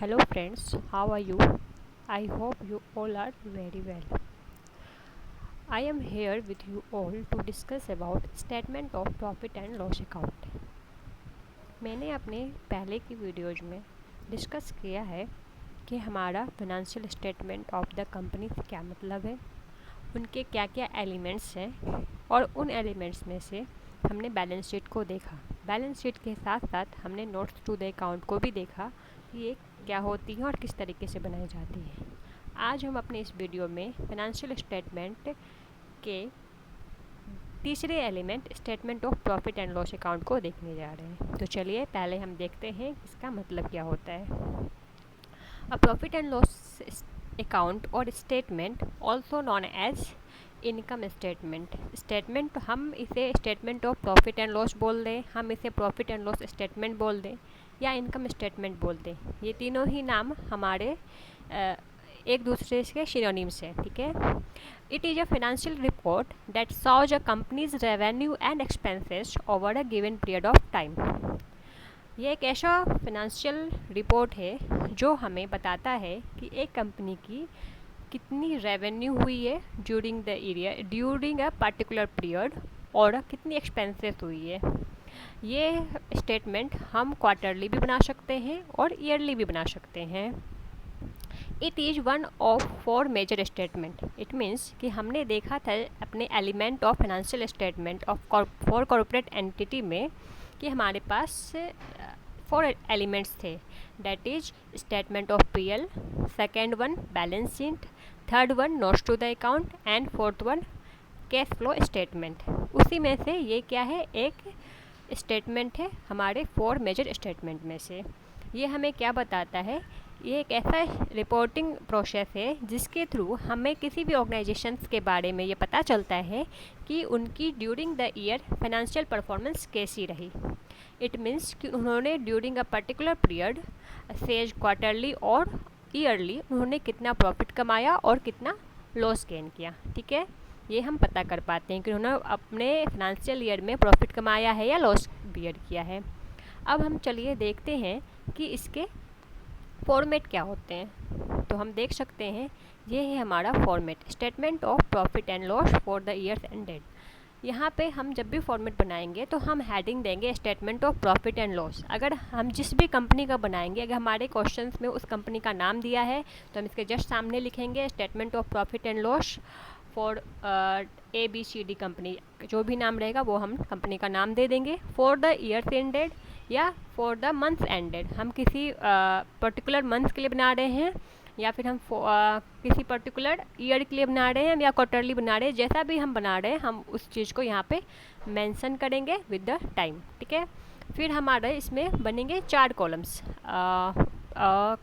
Hello friends, how are you? I hope you all are very well. I am here with you all to discuss about statement of profit and loss account. मैंने अपने पहले की videos में discuss किया है कि हमारा financial statement of the company से क्या मतलब है, उनके क्या क्या एलिमेंट्स हैं और उन एलिमेंट्स में से हमने बैलेंस शीट को देखा। बैलेंस शीट के साथ साथ हमने नोट्स टू द अकाउंट को भी देखा कि ये क्या होती है और किस तरीके से बनाई जाती है। आज हम अपने इस वीडियो में फाइनेंशियल स्टेटमेंट के तीसरे element statement of profit and loss account को देखने जा रहे हैं। तो चलिए पहले हम देखते हैं इसका मतलब क्या होता है। A profit and loss account और statement also known as income statement हम इसे statement of profit and loss बोल दें, हम इसे प्रॉफिट एंड लॉस स्टेटमेंट बोल दें या इनकम स्टेटमेंट बोल दें, ये तीनों ही नाम हमारे एक दूसरे के सिनोनिम्स हैं। ठीक है। It is a financial report that shows a companies revenue and expenses over a given period of time. ये एक ऐसा फाइनेंशियल रिपोर्ट है जो हमें बताता है कि एक कंपनी की कितनी रेवेन्यू हुई है ड्यूरिंग अ पर्टिकुलर पीरियड और कितनी एक्सपेंसेस हुई है। ये स्टेटमेंट हम क्वार्टरली भी बना सकते हैं और ईयरली भी बना सकते हैं। It is one of 4 major statement. It means कि हमने देखा था अपने element of financial statement of for corporate entity में कि हमारे पास 4 एलिमेंट्स थे। That is statement of PL, second one balance sheet, third one notes to the account and fourth one cash flow statement. उसी में से ये क्या है, एक स्टेटमेंट है हमारे 4 मेजर स्टेटमेंट में से। ये हमें क्या बताता है, ये एक ऐसा रिपोर्टिंग प्रोसेस है जिसके थ्रू हमें किसी भी ऑर्गेनाइजेशंस के बारे में ये पता चलता है कि उनकी during the year financial performance कैसी रही। इट मीन्स कि उन्होंने during a particular period says quarterly और ईयरली उन्होंने कितना प्रॉफिट कमाया और कितना लॉस गेन किया। ठीक है, ये हम पता कर पाते हैं कि उन्होंने अपने फाइनेंशियल ईयर में प्रॉफिट कमाया है या लॉस बियर किया है। अब हम चलिए देखते हैं कि इसके फॉर्मेट क्या होते हैं। तो हम देख सकते हैं ये है हमारा format, statement of profit and loss for the years ended. यहाँ पे हम जब भी फॉर्मेट बनाएंगे तो हम हेडिंग देंगे statement of profit and loss. अगर हम जिस भी कंपनी का बनाएंगे, अगर हमारे क्वेश्चंस में उस कंपनी का नाम दिया है तो हम इसके जस्ट सामने लिखेंगे statement of profit and loss for ABCD company. जो भी नाम रहेगा वो हम कंपनी का नाम दे देंगे। फॉर द ईयर्स एंडेड या फॉर द मंथ एंडेड, हम किसी पर्टिकुलर मंथ के लिए बना रहे हैं या फिर हम किसी पर्टिकुलर ईयर के लिए बना रहे हैं या क्वार्टरली बना रहे हैं, जैसा भी हम बना रहे हैं हम उस चीज़ को यहाँ पे मेंशन करेंगे विद द टाइम। ठीक है। फिर हमारे इसमें बनेंगे 4 कॉलम्स,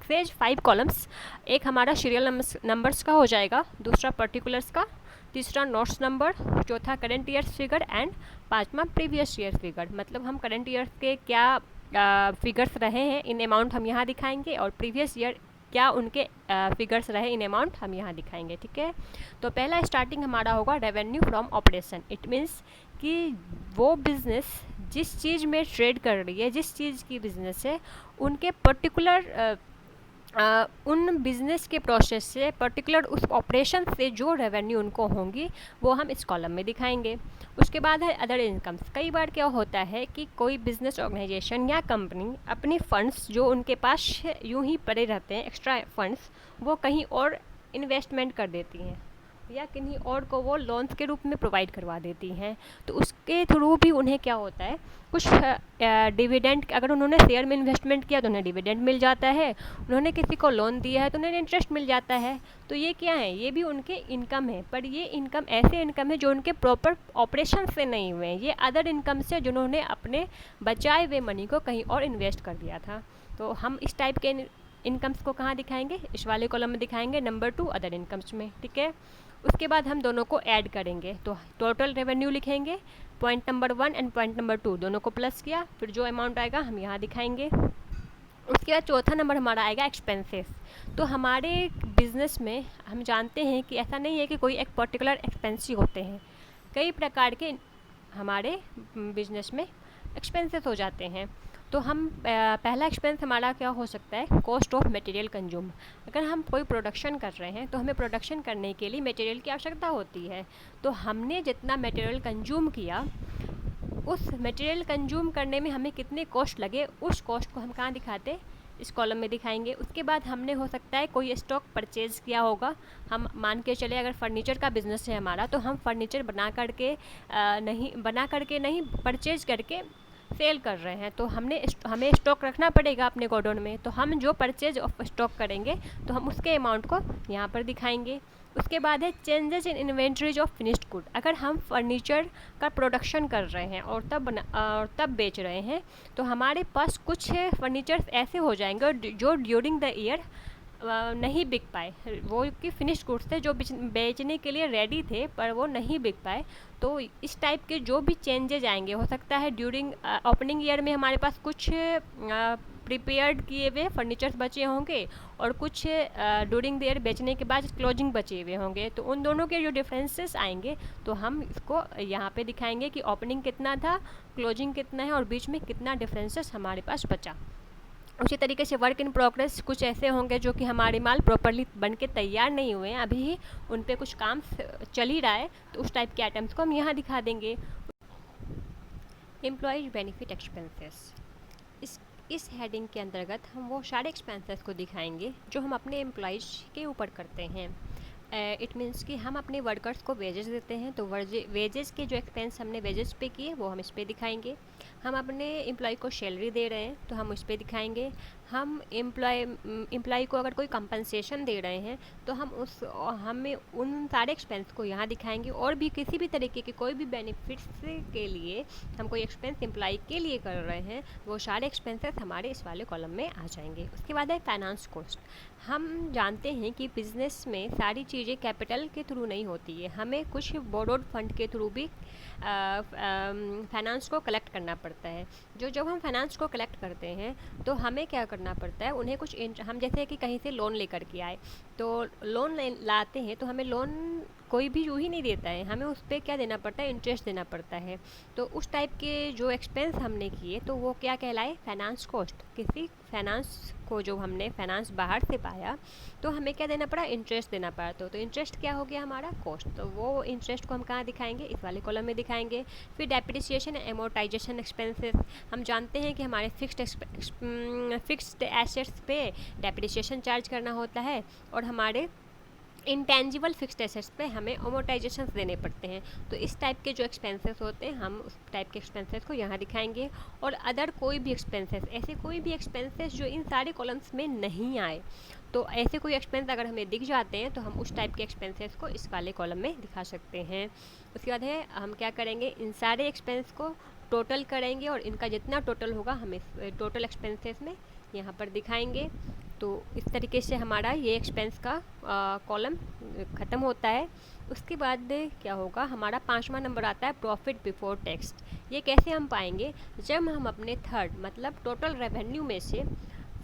सेज 5 कॉलम्स। एक हमारा सीरियल नंबर्स का हो जाएगा, दूसरा पर्टिकुलर्स का, तीसरा नोट्स नंबर, चौथा करंट ईयर्स फिगर एंड पांचवा प्रीवियस ईयर फिगर। मतलब हम करंट ईयर्स के क्या फिगर्स रहे हैं इन अमाउंट हम यहाँ दिखाएंगे और प्रीवियस ईयर क्या उनके फिगर्स रहे इन अमाउंट हम यहाँ दिखाएंगे। ठीक है। तो पहला स्टार्टिंग हमारा होगा revenue from operation. It means कि वो बिज़नेस जिस चीज़ में ट्रेड कर रही है, जिस चीज़ की बिज़नेस है, उनके पर्टिकुलर उन बिज़नेस के प्रोसेस से, पर्टिकुलर उस ऑपरेशन से जो रेवेन्यू उनको होंगी वो हम इस कॉलम में दिखाएंगे। उसके बाद है अदर इनकम्स। कई बार क्या होता है कि कोई बिज़नेस ऑर्गेनाइजेशन या कंपनी अपनी फ़ंड्स जो उनके पास यूं ही पड़े रहते हैं, एक्स्ट्रा फंड्स, वो कहीं और इन्वेस्टमेंट कर देती हैं या किन्हीं और को वो लोन्स के रूप में प्रोवाइड करवा देती हैं। तो उसके थ्रू भी उन्हें क्या होता है, कुछ डिविडेंड, अगर उन्होंने शेयर में इन्वेस्टमेंट किया तो उन्हें डिविडेंड मिल जाता है, उन्होंने किसी को लोन दिया है तो उन्हें इंटरेस्ट मिल जाता है। तो ये क्या है, ये भी उनके इनकम है, पर ये इनकम ऐसे इनकम है जो उनके प्रॉपर ऑपरेशन से नहीं हुए हैं। ये अदर इनकम से जिन्होंने अपने बचाए हुए मनी को कहीं और इन्वेस्ट कर दिया था। तो हम इस टाइप के इनकम्स को कहाँ दिखाएंगे, इस वाले कॉलम में दिखाएंगे, नंबर 2 अदर इनकम्स में। ठीक है। उसके बाद हम दोनों को ऐड करेंगे तो टोटल रेवेन्यू लिखेंगे, point number 1 and point number 2 दोनों को प्लस किया, फिर जो अमाउंट आएगा हम यहाँ दिखाएंगे। उसके बाद चौथा नंबर हमारा आएगा एक्सपेंसेस। तो हमारे बिजनेस में हम जानते हैं कि ऐसा नहीं है कि कोई एक पर्टिकुलर एक्सपेंस ही होते हैं, कई प्रकार के हमारे बिजनेस में एक्सपेंसेस हो जाते हैं। तो हम पहला एक्सपेंस हमारा क्या हो सकता है, कॉस्ट ऑफ मटेरियल कंज्यूम। अगर हम कोई प्रोडक्शन कर रहे हैं तो हमें प्रोडक्शन करने के लिए मटेरियल की आवश्यकता होती है, तो हमने जितना मटेरियल कंज्यूम किया उस मटेरियल कंज्यूम करने में हमें कितने कॉस्ट लगे, उस कॉस्ट को हम कहाँ दिखाते, इस कॉलम में दिखाएंगे। उसके बाद हमने हो सकता है कोई स्टॉक परचेज़ किया होगा। हम मान के चले अगर फर्नीचर का बिज़नेस है हमारा, तो हम फर्नीचर बना करके नहीं परचेज करके सेल कर रहे हैं, तो हमें स्टॉक रखना पड़ेगा अपने गोडाउन में। तो हम जो परचेज ऑफ स्टॉक करेंगे तो हम उसके अमाउंट को यहाँ पर दिखाएंगे। उसके बाद है changes in inventories of finished good. अगर हम फर्नीचर का प्रोडक्शन कर रहे हैं और तब बेच रहे हैं, तो हमारे पास कुछ फर्नीचर्स ऐसे हो जाएंगे जो ड्यूरिंग द ईयर नहीं बिक पाए, वो कि फिनिश्ड गुड्स थे जो बेचने के लिए रेडी थे पर वो नहीं बिक पाए। तो इस टाइप के जो भी चेंजेज आएंगे, हो सकता है ड्यूरिंग ओपनिंग ईयर में हमारे पास कुछ प्रिपेयर्ड किए हुए फर्नीचर्स बचे होंगे और कुछ ड्यूरिंग द ईयर बेचने के बाद क्लोजिंग बचे हुए होंगे। तो उन दोनों के जो डिफरेंसेस आएंगे तो हम इसको यहाँ पे दिखाएंगे कि ओपनिंग कितना था, क्लोजिंग कितना है और बीच में कितना डिफरेंसेस हमारे पास बचा। उसी तरीके से वर्क इन प्रोग्रेस कुछ ऐसे होंगे जो कि हमारे माल प्रॉपरली बन के तैयार नहीं हुए हैं, अभी ही उन पे कुछ काम चल ही रहा है, तो उस टाइप के आइटम्स को हम यहाँ दिखा देंगे। एम्प्लॉयज बेनिफिट एक्सपेंसेस, इस हेडिंग के अंतर्गत हम वो सारे एक्सपेंसेस को दिखाएंगे जो हम अपने एम्प्लॉयज़ के ऊपर करते हैं। इट मीन्स कि हम अपने वर्कर्स को वेजेस देते हैं, तो वेजेस के जो एक्सपेंस हमने वेजेस पे किए वो हम इस पे दिखाएंगे। हम अपने एम्प्लॉय को सैलरी दे रहे हैं तो हम उस पर दिखाएंगे। हम एम्प्लॉय को अगर कोई कंपनसेशन दे रहे हैं तो हमें उन सारे एक्सपेंस को यहाँ दिखाएंगे। और भी किसी भी तरीके के कोई भी बेनिफिट्स के लिए हम कोई एक्सपेंस एम्प्लॉय के लिए कर रहे हैं, वो सारे एक्सपेंसेस हमारे इस वाले कॉलम में आ जाएंगे। उसके बाद है फाइनेंस कॉस्ट। हम जानते हैं कि बिज़नेस में सारी चीज़ें कैपिटल के थ्रू नहीं होती है, हमें कुछ बोरोड फंड के थ्रू भी फाइनेंस को कलेक्ट करना पड़ता है। जब हम फाइनेंस को कलेक्ट करते हैं तो हमें क्या करना पड़ता है, उन्हें कुछ हम जैसे कि कहीं से लोन लेकर के आए, तो लोन लाते हैं तो हमें लोन कोई भी यूँ ही नहीं देता है, हमें उस पर क्या देना पड़ता है, इंटरेस्ट देना पड़ता है। तो उस टाइप के जो एक्सपेंस हमने किए तो वो क्या कहलाए, फाइनेंस कॉस्ट। किसी फाइनेंस को जो हमने फाइनेंस बाहर से पाया तो हमें क्या देना पड़ा, इंटरेस्ट देना पड़ा। तो इंटरेस्ट क्या हो गया हमारा, कॉस्ट। तो वो इंटरेस्ट को हम कहाँ दिखाएंगे, इस वाले कॉलम में दिखाएंगे। फिर डेप्रिसिएशन एमोर्टाइजेशन एक्सपेंसेस, हम जानते हैं कि हमारे फिक्स्ड एसेट्स पे डेप्रिसिएशन चार्ज करना होता है और हमारे इंटेंजिबल फिक्स्ड एसेट्स पे हमें अमोर्टाइजेशन देने पड़ते हैं। तो इस टाइप के जो एक्सपेंसेस होते हैं हम उस टाइप के एक्सपेंसेस को यहाँ दिखाएंगे। और अदर कोई भी एक्सपेंसेस, ऐसे कोई भी एक्सपेंसेस जो इन सारे कॉलम्स में नहीं आए, तो ऐसे कोई एक्सपेंस अगर हमें दिख जाते हैं तो हम उस टाइप के एक्सपेंसेस को इस वाले कॉलम में दिखा सकते हैं। उसके बाद है हम क्या करेंगे, इन सारे एक्सपेंस को टोटल करेंगे और इनका जितना टोटल होगा हमें टोटल एक्सपेंसेस में यहाँ पर दिखाएंगे। तो इस तरीके से हमारा ये एक्सपेंस का कॉलम ख़त्म होता है। उसके बाद क्या होगा, हमारा 5वां नंबर आता है प्रॉफिट बिफोर टैक्स। ये कैसे हम पाएंगे, जब हम अपने थर्ड मतलब टोटल रेवेन्यू में से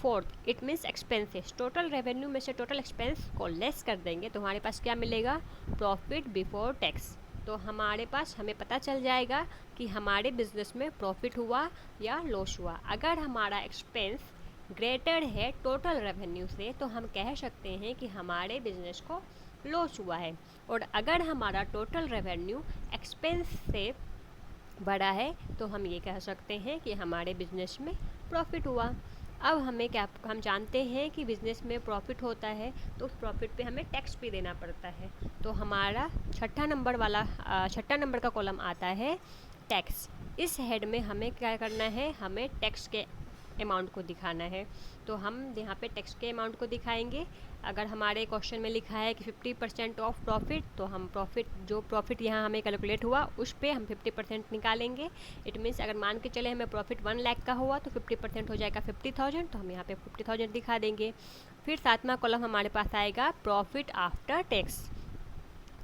fourth, it means expenses, total revenue में से टोटल एक्सपेंस को लेस कर देंगे तो हमारे पास क्या मिलेगा, प्रॉफिट बिफोर टैक्स। तो हमारे पास हमें पता चल जाएगा कि हमारे बिजनेस में प्रॉफिट हुआ या लॉस हुआ। अगर हमारा एक्सपेंस ग्रेटर है टोटल रेवेन्यू से तो हम कह सकते हैं कि हमारे बिजनेस को लॉस हुआ है। और अगर हमारा टोटल रेवेन्यू एक्सपेंस से बड़ा है तो हम ये कह सकते हैं कि हमारे बिजनेस में प्रॉफिट हुआ। अब हम जानते हैं कि बिज़नेस में प्रॉफिट होता है तो उस प्रॉफिट पे हमें टैक्स भी देना पड़ता है। तो हमारा छठा नंबर का कॉलम आता है टैक्स। इस हेड में हमें क्या करना है, हमें टैक्स के अमाउंट को दिखाना है। तो हम यहाँ पे टैक्स के अमाउंट को दिखाएंगे। अगर हमारे क्वेश्चन में लिखा है कि 50% ऑफ प्रॉफिट, तो हम जो प्रॉफिट यहाँ हमें कैलकुलेट हुआ उस पर हम 50% निकालेंगे। इट मीन्स अगर मान के चले हमें प्रॉफिट 1 लाख का हुआ तो 50% हो जाएगा 50,000, तो हम यहाँ पे 50,000 दिखा देंगे। फिर 7वां कॉलम हमारे पास आएगा प्रॉफिट आफ्टर टैक्स।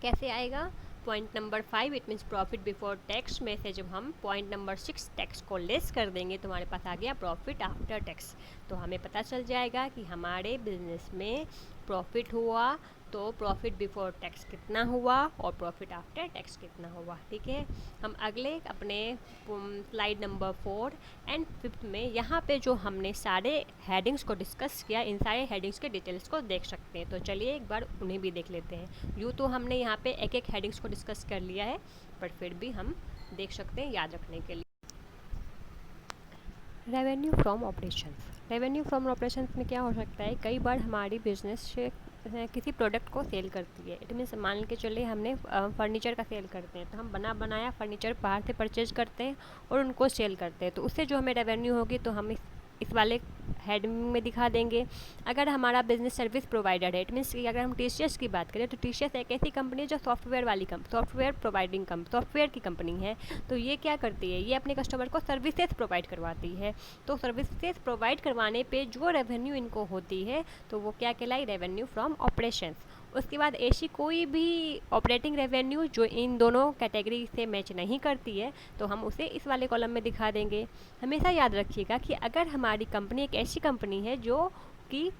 कैसे आएगा, point number 5 it means profit before tax में से जब हम पॉइंट नंबर 6 टैक्स को लेस कर देंगे तो हमारे पास आ गया प्रॉफिट आफ्टर टैक्स। तो हमें पता चल जाएगा कि हमारे बिजनेस में प्रॉफिट हुआ तो प्रॉफिट बिफोर टैक्स कितना हुआ और प्रॉफिट आफ्टर टैक्स कितना हुआ। ठीक है, हम अगले अपने स्लाइड नंबर 4 एंड 5 में यहाँ पे जो हमने सारे हेडिंग्स को डिस्कस किया, इन सारे हेडिंग्स के डिटेल्स को देख सकते हैं। तो चलिए एक बार उन्हें भी देख लेते हैं। यूँ तो हमने यहाँ पे एक एक हेडिंग्स को डिस्कस कर लिया है, पर फिर भी हम देख सकते हैं याद रखने के लिए। Revenue from operations. Revenue from operations में क्या हो सकता है, कई बार हमारी बिजनेस से किसी प्रोडक्ट को सेल करती है। इट मीन्स मान के चलिए हमने फर्नीचर का सेल करते हैं, तो हम बना बनाया फर्नीचर बाहर से परचेज करते हैं और उनको सेल करते हैं, तो उससे जो हमें रेवेन्यू होगी तो हम इस वाले हेडिंग में दिखा देंगे। अगर हमारा बिजनेस सर्विस प्रोवाइडर है, इट मीन्स कि अगर हम टीसीएस की बात करें तो टीसीएस एक ऐसी कंपनी है जो सॉफ्टवेयर प्रोवाइडिंग सॉफ्टवेयर की कंपनी है। तो ये क्या करती है, ये अपने कस्टमर को सर्विसेज प्रोवाइड करवाती है। तो सर्विसेज प्रोवाइड करवाने पे जो रेवेन्यू इनको होती है तो वो क्या कहलाई, रेवेन्यू फ्रॉम ऑपरेशंस। उसके बाद ऐसी कोई भी ऑपरेटिंग रेवेन्यू जो इन दोनों कैटेगरी से मैच नहीं करती है तो हम उसे इस वाले कॉलम में दिखा देंगे। हमेशा याद रखिएगा कि अगर हमारी कंपनी एक ऐसी कंपनी है जो कि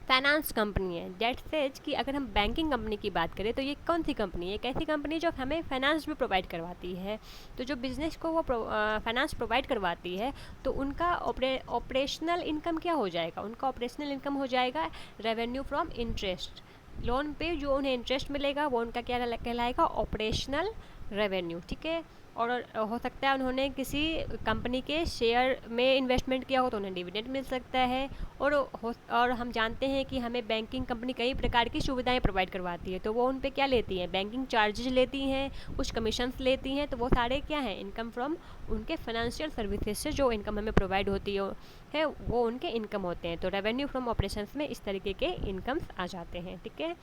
फाइनेंस कंपनी है, डेट सेज कि अगर हम बैंकिंग कंपनी की बात करें तो ये कौन सी कंपनी है, एक ऐसी कंपनी जो हमें फाइनेंस भी प्रोवाइड करवाती है। तो जो बिज़नेस को वो फाइनेंस प्रोवाइड करवाती है तो उनका ऑपरेशनल इनकम क्या हो जाएगा, उनका ऑपरेशनल इनकम हो जाएगा रेवेन्यू फ्रॉम इंटरेस्ट। लोन पे जो उन्हें इंटरेस्ट मिलेगा वो उनका क्या कहलाएगा, ऑपरेशनल रेवेन्यू। ठीक है, और हो सकता है उन्होंने किसी कंपनी के शेयर में इन्वेस्टमेंट किया हो तो उन्हें डिविडेंड मिल सकता है। और हम जानते हैं कि हमें बैंकिंग कंपनी कई प्रकार की सुविधाएं प्रोवाइड करवाती है, तो वो उन पे क्या लेती हैं, बैंकिंग चार्जेज लेती हैं, कुछ कमीशंस लेती हैं। तो वो सारे क्या हैं, इनकम फ्रॉम उनके फाइनेंशियल सर्विसेज से जो इनकम हमें प्रोवाइड होती है वो उनके इनकम होते हैं। तो रेवेन्यू फ्रॉम ऑपरेशंस में इस तरीके के इनकम्स आ जाते हैं। ठीक है,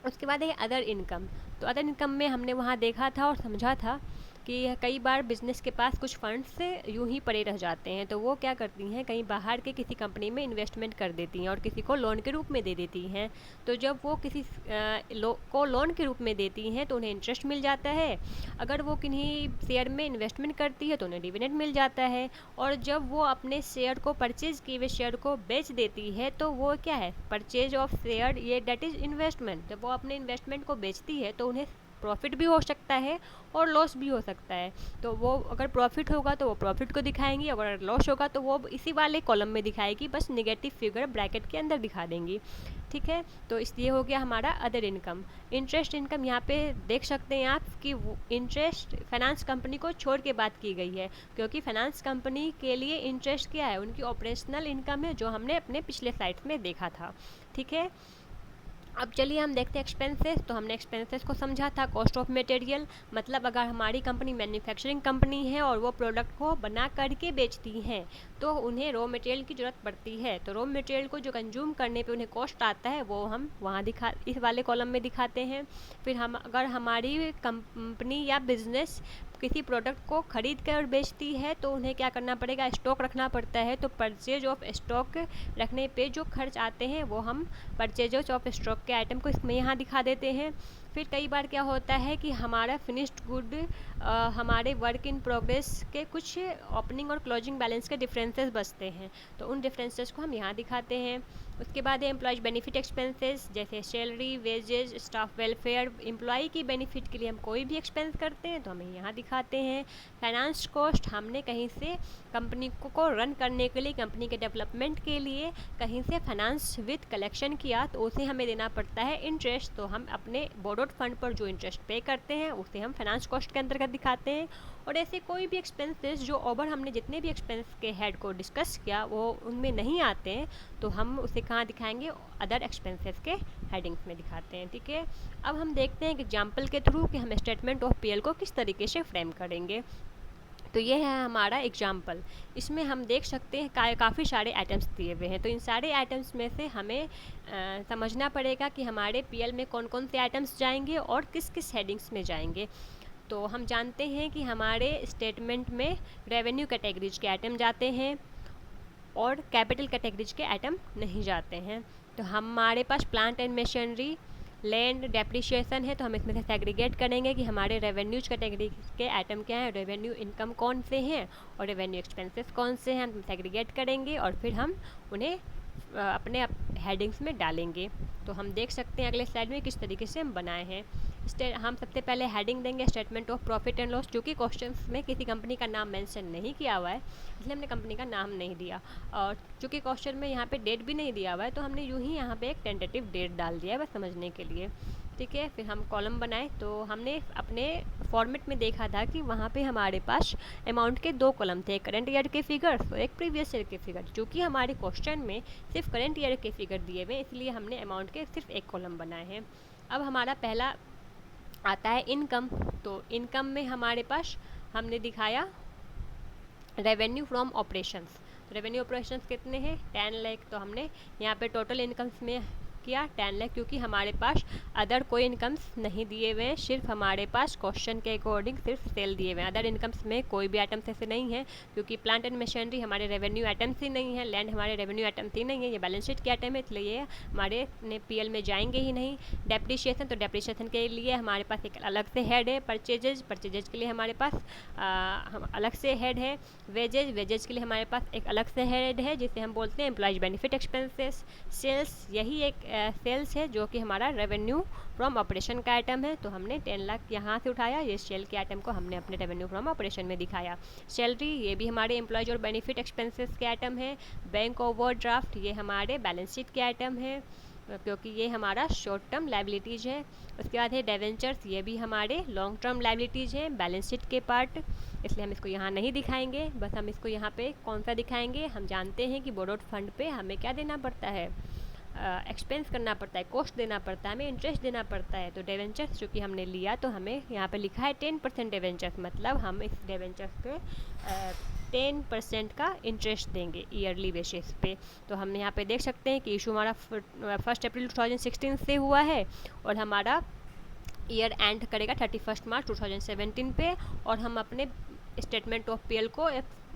उसके बाद है अदर इनकम। तो अदर इनकम में हमने वहाँ देखा था और समझा था कि कई बार बिज़नेस के पास कुछ फंड्स से यूं ही पड़े रह जाते हैं, तो वो क्या करती हैं, कहीं बाहर के किसी कंपनी में इन्वेस्टमेंट कर देती हैं और किसी को लोन के रूप में दे देती हैं। तो जब वो किसी को लोन के रूप में देती हैं तो उन्हें इंटरेस्ट मिल जाता है। अगर वो किन्हीं शेयर में इन्वेस्टमेंट करती है तो उन्हें डिविडेंड मिल जाता है। और जब वो अपने शेयर को परचेज किए हुए शेयर को बेच देती है तो वो क्या है, परचेज ऑफ शेयर, ये डेट इज़ इन्वेस्टमेंट। जब वो अपने इन्वेस्टमेंट को बेचती है तो उन्हें प्रॉफिट भी हो सकता है और लॉस भी हो सकता है। तो वो अगर प्रॉफिट होगा तो वो प्रॉफिट को दिखाएंगी, अगर लॉस होगा तो वो इसी वाले कॉलम में दिखाएगी, बस नेगेटिव फिगर ब्रैकेट के अंदर दिखा देंगी। ठीक है, तो इसलिए हो गया हमारा अदर इनकम। इंटरेस्ट इनकम यहाँ पे देख सकते हैं आप कि इंटरेस्ट फाइनेंस कंपनी को छोड़ के बात की गई है, क्योंकि फाइनेंस कंपनी के लिए इंटरेस्ट क्या है, उनकी ऑपरेशनल इनकम है, जो हमने अपने पिछले स्लाइड्स में देखा था। ठीक है, अब चलिए हम देखते हैं एक्सपेंसेस। तो हमने एक्सपेंसेस को समझा था, कॉस्ट ऑफ मटेरियल, मतलब अगर हमारी कंपनी मैन्युफैक्चरिंग कंपनी है और वो प्रोडक्ट को बना करके बेचती हैं तो उन्हें रॉ मटेरियल की ज़रूरत पड़ती है। तो रॉ मटेरियल को जो कंज्यूम करने पे उन्हें कॉस्ट आता है वो हम वहाँ इस वाले कॉलम में दिखाते हैं। फिर हम अगर हमारी कंपनी या बिजनेस किसी प्रोडक्ट को खरीद कर बेचती है तो उन्हें क्या करना पड़ेगा, स्टॉक रखना पड़ता है। तो परचेज ऑफ स्टॉक रखने पे जो खर्च आते हैं वो हम परचेज ऑफ स्टॉक के आइटम को इसमें यहाँ दिखा देते हैं। फिर कई बार क्या होता है कि हमारा फिनिश्ड गुड हमारे वर्क इन प्रोग्रेस के कुछ ओपनिंग और क्लोजिंग बैलेंस के डिफरेंसेस बचते हैं, तो उन डिफरेंसेस को हम यहाँ दिखाते हैं। उसके बाद है एम्प्लॉयज बेनिफिट एक्सपेंसेस, जैसे salary, wages, staff welfare. Employee की बेनिफिट के लिए हम कोई भी एक्सपेंस करते हैं तो हमें यहाँ दिखाते हैं। फाइनेंस कॉस्ट, हमने कहीं से कंपनी को रन करने के लिए, कंपनी के डेवलपमेंट के लिए कहीं से फाइनेंस विद कलेक्शन किया तो उसे हमें देना पड़ता है इंटरेस्ट। तो हम अपने बोरोड फंड पर जो इंटरेस्ट पे करते हैं उसे हम फाइनेंस कॉस्ट के अंतर्गत दिखाते हैं। और ऐसे कोई भी एक्सपेंसेस जो ओवर हमने जितने भी एक्सपेंस के हेड को डिस्कस किया वो उनमें नहीं आते हैं तो हम उसे कहाँ दिखाएंगे, अदर एक्सपेंसेस के हेडिंग्स में दिखाते हैं। ठीक है, अब हम देखते हैं एग्जाम्पल के थ्रू कि हम स्टेटमेंट ऑफ पीएल को किस तरीके से फ्रेम करेंगे। तो ये है हमारा एग्जाम्पल। इसमें हम देख सकते हैं काफ़ी सारे आइटम्स दिए हुए हैं, तो इन सारे आइटम्स में से हमें समझना पड़ेगा कि हमारे पीएल में कौन कौन से आइटम्स जाएंगे और किस किस हेडिंग्स में जाएंगे। तो हम जानते हैं कि हमारे स्टेटमेंट में रेवेन्यू कैटेगरीज के आइटम जाते हैं और कैपिटल कैटेगरीज के आइटम नहीं जाते हैं। तो हमारे पास plant and machinery, land, depreciation है, तो हम इसमें से सेग्रीगेट करेंगे कि हमारे रेवेन्यूज कैटेगरी के आइटम क्या है, रेवेन्यू इनकम कौन से हैं और रेवेन्यू एक्सपेंसेस कौन से हैं, हम सेग्रीगेट करेंगे और फिर हम उन्हें अपने हेडिंग्स में डालेंगे। तो हम देख सकते हैं अगले स्लाइड में किस तरीके से हम बनाए हैं। हम सबसे पहले हेडिंग देंगे statement of profit and loss. क्योंकि क्वेश्चन में किसी कंपनी का नाम मेंशन नहीं किया हुआ है इसलिए हमने कंपनी का नाम नहीं दिया, और चूँकि क्वेश्चन में यहाँ पे डेट भी नहीं दिया हुआ है तो हमने यूँ ही यहाँ पे एक टेंटेटिव डेट डाल दिया है बस समझने के लिए। ठीक है, फिर हम कॉलम बनाए तो हमने अपने फॉर्मेट में देखा था कि वहाँ पे हमारे पास अमाउंट के 2 कॉलम थे, एक करंट ईयर के फिगर्स और एक प्रीवियस ईयर के फिगर। क्योंकि हमारे क्वेश्चन में सिर्फ करंट ईयर के फिगर दिए हुए इसलिए हमने अमाउंट के सिर्फ एक कॉलम बनाए हैं। अब हमारा पहला आता है इनकम। तो इनकम में हमारे पास हमने दिखाया revenue from operations. Revenue operations कितने हैं 10 लाख। तो हमने यहाँ पे टोटल इनकम्स में किया 10 लाख, क्योंकि हमारे पास अदर कोई इनकम्स नहीं दिए हुए हैं, सिर्फ हमारे पास क्वेश्चन के अकॉर्डिंग सिर्फ सेल दिए हुए हैं। अदर इनकम्स में कोई भी आइटम्स ऐसे नहीं है, क्योंकि प्लांट एंड मशीनरी हमारे रेवेन्यू आइटम्स ही नहीं है, लैंड हमारे रेवेन्यू आइटम्स ही नहीं है, ये बैलेंस शीट के आइटम है इसलिए हमारे पीएल में जाएंगे ही नहीं। डेप्रिसिएशन, तो डेप्रिसिएशन के लिए हमारे पास एक अलग से हेड है। परचेजेज के लिए हमारे पास अलग से हेड है। वेजेज के लिए हमारे पास एक अलग से हेड है जिसे हम बोलते हैं एम्प्लॉयज बेनिफिट एक्सपेंसेस। सेल्स, यही एक सेल्स है जो कि हमारा रेवेन्यू फ्रॉम ऑपरेशन का आइटम है। तो हमने 10 लाख यहाँ से उठाया, ये सेल के आइटम को हमने अपने रेवेन्यू फ्रॉम ऑपरेशन में दिखाया। सैलरी, ये भी हमारे एम्प्लॉयज और बेनिफिट एक्सपेंसेस के आइटम है। बैंक ओवरड्राफ्ट, ये हमारे बैलेंस शीट के आइटम है क्योंकि ये हमारा शॉर्ट टर्म लाइबिलिटीज़ है। उसके बाद है डिवेंचर्स, ये भी हमारे लॉन्ग टर्म लाइबिलिटीज़ हैं बैलेंस शीट के पार्ट, इसलिए हम इसको यहाँ नहीं दिखाएंगे। बस हम इसको यहाँ पे कौन सा दिखाएंगे, हम जानते हैं कि बोरोड फंड पे हमें क्या देना पड़ता है, एक्सपेंस करना पड़ता है, कॉस्ट देना पड़ता है, हमें इंटरेस्ट देना पड़ता है। तो डिवेंचर्स चूँकि हमने लिया तो हमें यहाँ पे लिखा है 10% डिवेंचर्स, मतलब हम इस डिवेंचर्स पे 10% का इंटरेस्ट देंगे ईयरली बेसिस पे। तो हम यहाँ पे देख सकते हैं कि इशू हमारा 1 अप्रैल 2016 से हुआ है और हमारा ईयर एंड करेगा 31 मार्च 2017 पे, और हम अपने स्टेटमेंट ऑफ पीएल को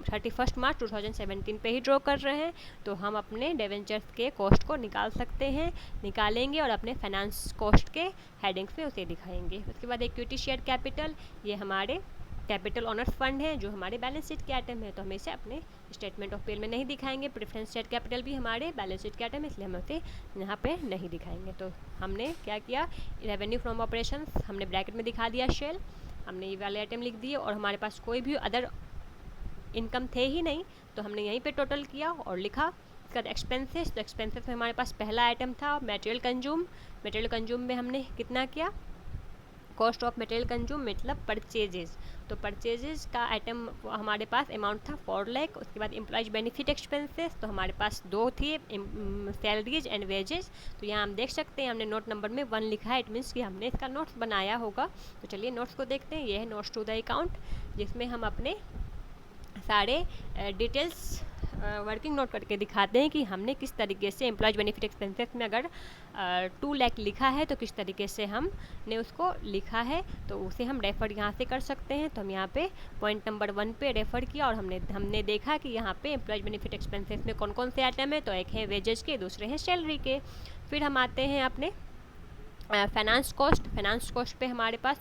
31 मार्च 2017 पे ही ड्रॉ कर रहे हैं। तो हम अपने डिवेंचर्स के कॉस्ट को निकाल सकते हैं, निकालेंगे और अपने फाइनेंस कॉस्ट के हेडिंग्स में उसे दिखाएंगे। उसके बाद इक्विटी शेयर कैपिटल, ये हमारे कैपिटल ओनर्स फंड है जो हमारे बैलेंस शीट के आइटम है, तो हम इसे अपने स्टेटमेंट ऑफ पेल में नहीं दिखाएंगे। प्रेफरेंस शेयर कैपिटल भी हमारे बैलेंस शीट के आइटम है इसलिए हम उसे यहाँ पे नहीं दिखाएंगे। तो हमने क्या किया, रेवेन्यू फ्रॉम ऑपरेशंस हमने ब्रैकेट में दिखा दिया शेल, हमने ये वाले आइटम लिख दिए और हमारे पास कोई भी अदर इनकम थे ही नहीं तो हमने यहीं पे टोटल किया और लिखा। इसके बाद एक्सपेंसेस, तो एक्सपेंसेस में हमारे पास पहला आइटम था मटेरियल कंज्यूम में हमने कितना किया, कॉस्ट ऑफ मटेरियल कंज्यूम मतलब परचेजेस। तो परचेजेस का आइटम हमारे पास अमाउंट था 4 लाख। उसके बाद एम्प्लॉयज बेनिफिट एक्सपेंसेस, तो हमारे पास 2 थी, सैलरीज एंड वेजेस। तो यहाँ हम देख सकते हैं हमने नोट नंबर में 1 लिखा है, इट मीन्स कि हमने इसका नोट्स बनाया होगा। तो चलिए नोट्स को देखते हैं। ये है नोट्स टू द अकाउंट जिसमें हम अपने सारे डिटेल्स वर्किंग नोट करके दिखाते हैं कि हमने किस तरीके से एम्प्लॉयज बेनिफिट एक्सपेंसेस में अगर 2 लाख लिखा है तो किस तरीके से हमने उसको लिखा है, तो उसे हम रेफ़र यहाँ से कर सकते हैं। तो हम यहाँ पे पॉइंट नंबर 1 पे रेफ़र किया और हमने देखा कि यहाँ पे एम्प्लॉयज बेनिफिट एक्सपेंसेस में कौन कौन से आइटम है, तो एक है वेजेस के, दूसरे हैं सैलरी के। फिर हम आते हैं अपने फाइनेंस कॉस्ट पे हमारे पास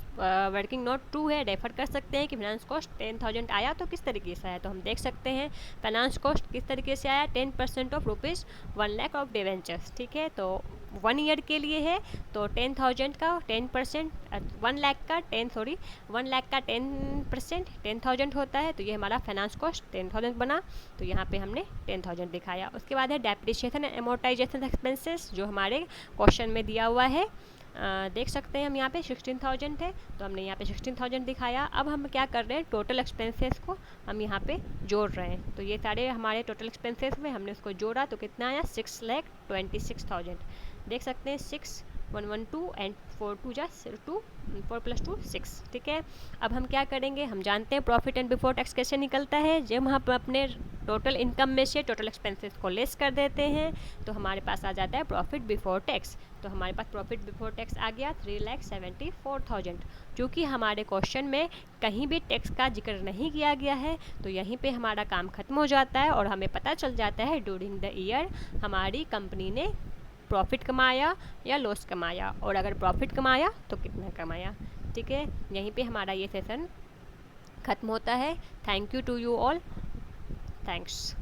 वर्किंग नोट 2 है, रेफ़र कर सकते हैं कि फाइनेंस कॉस्ट 10,000 आया तो किस तरीके से आया। तो हम देख सकते हैं फाइनेंस कॉस्ट किस तरीके से आया, 10% of rupees 1 lakh of debentures. ठीक है, तो 1 ईयर के लिए है तो 10,000 का 10%, 1 लाख का 10% 10,000 होता है। तो ये हमारा फाइनेंस कॉस्ट 10,000 बना, तो यहाँ पे हमने 10,000 दिखाया। उसके बाद है डेप्रिसिएशन एंड अमोर्टाइजेशन एक्सपेंसेस जो हमारे क्वेश्चन में दिया हुआ है। देख सकते हैं हम यहाँ पे 16,000 है तो हमने यहाँ पे 16,000 दिखाया। अब हम क्या कर रहे हैं, टोटल एक्सपेंसेस को हम यहाँ पे जोड़ रहे हैं। तो ये सारे हमारे टोटल एक्सपेंसेस में हमने उसको जोड़ा तो कितना आया, 6,26,000। देख सकते हैं 6,112 एंड 4 + 2 6। ठीक है, अब हम क्या करेंगे, हम जानते हैं प्रॉफिट एंड बिफोर टैक्स कैसे निकलता है। जब हम अपने टोटल इनकम में से टोटल एक्सपेंसेस को लेस कर देते हैं तो हमारे पास आ जाता है प्रॉफिट बिफोर टैक्स। तो हमारे पास प्रॉफिट बिफोर टैक्स आ गया 3,74,000। क्योंकि हमारे क्वेश्चन में कहीं भी टैक्स का जिक्र नहीं किया गया है तो यहीं पे हमारा काम खत्म हो जाता है और हमें पता चल जाता है ड्यूरिंग द ईयर हमारी कंपनी ने प्रॉफिट कमाया या लॉस कमाया, और अगर प्रॉफिट कमाया तो कितना कमाया। ठीक है, यहीं पे हमारा ये सेशन ख़त्म होता है। Thank you to you all, thanks.